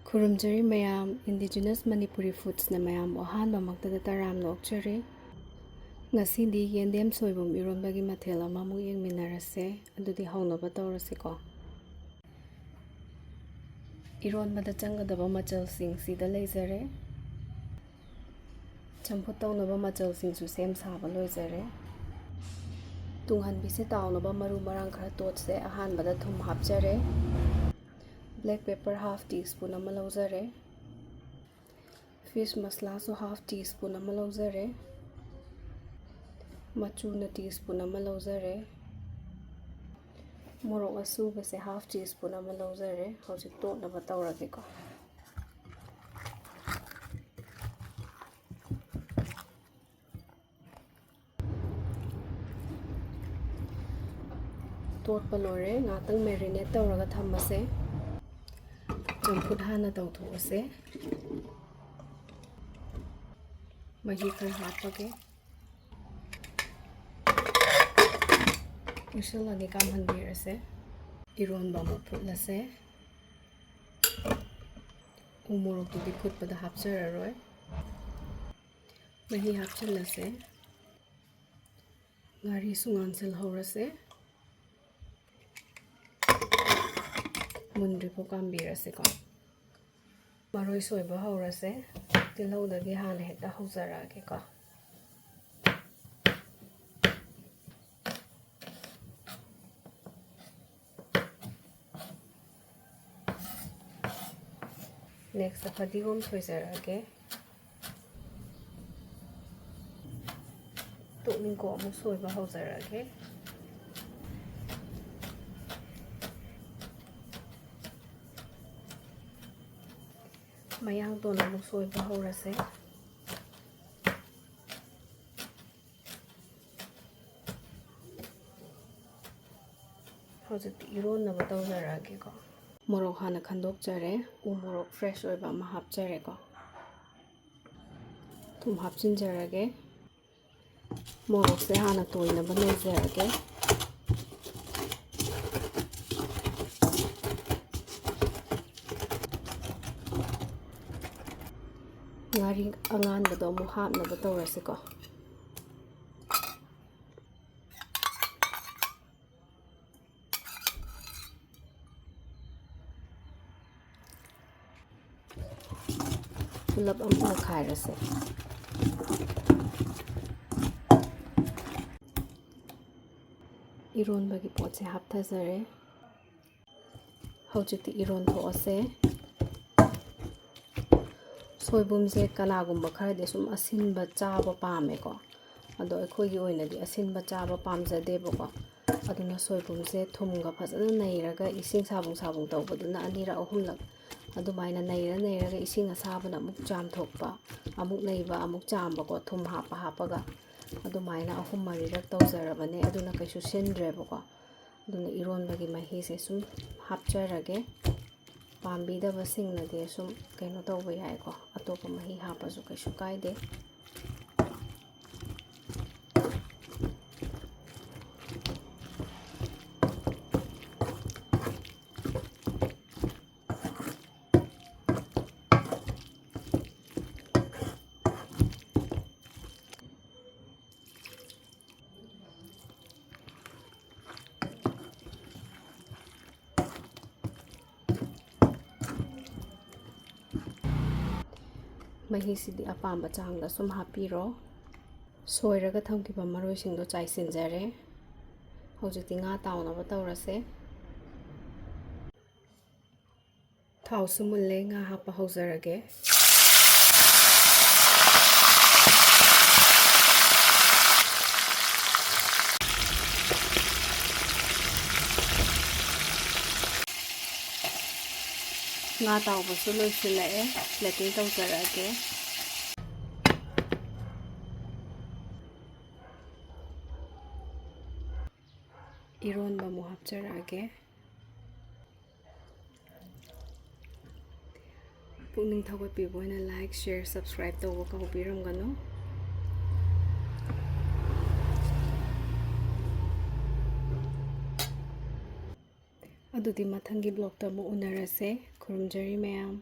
Khurumjari mayam, Indigenous Manipuri foods na mayam ohanba magtada taram nokchari. Ngasindi yendem soibum eronbagi mathel amamuk yengminarase, adudi haunaba tawrase ko. Eronbada changadaba machalsing sida leizare. Champut tawnaba machalsingsu sem saba loizare. Tunghanbise tawnaba maru marang khara totse ahanbada thum hapjare. Black pepper half teaspoon ama lauzare. Fish masala so half teaspoon ama lauzare. Machuna teaspoon ama lauzare. Morok asubase half teaspoon ama lauzare. Hojik totnaba tawrage ko. Totpa lore ngatang marinate tawraga thammase. Champut hana tawthokase. Mahi khara hapage. Whistle ani kamhanbirase. Eronba mo phutlase. Umorok tudi phutpada hapjararoi. Mahi hapchalase. Ngari sungansel horase. Mundripo kambirase ko. Maroi soiba horase. Tilaudagi hana hekta hozarage ko. Next fadigom soizarage. Tukning ko amuk soiba hozarage. Mayang to namuk soiba horase. Hojikti ironnaba tawjarage ko. Morok hana khandokjare. Morok fresh oiba ama hapjare ko. Thum hapchinjarage. Morok se hana toinaba leijarage. Ngari anganbado amu hapnaba tawrase ko. Pulap amu khairase. Eronbagi potse hapthajare. Hojikti eron thoase. Soibum se kanagumba kharade sum asinba chaba pame ko. Ado ekhoigi oinadi asinba chaba pamjadebo ko. Aduna soibum se thumga phajana nairaga ising sabung tawbaduna anira ahumlak adumaina nairaga ising asabana amuk chamthokpa amuk naiba amuk chamba ko thum hapaga adumaina ahum marirak tawjarabane aduna kaisu sindrebo ko. Aduna eronbagi mahi se sum hapjarage. Pambidaba singnade sum kaino tawba yai ko. Atopa mahi hapasu kaisu kaide. Mahisidi apamba changda sum hapiro. Soiraga thamkiba maroisingdo chaisinjare. Hojikti nga tawnaba tawrase. Thau sumulle nga hapa hozarage. Nga tawbasu loisilae. Plating tawjarage. Eronba mo hapjarage. Pukning thawgatpibo na like, share, subscribe tawba kahubiramgano. Adudi mathanggi blog ta mo unarase. Khurumjari mayam.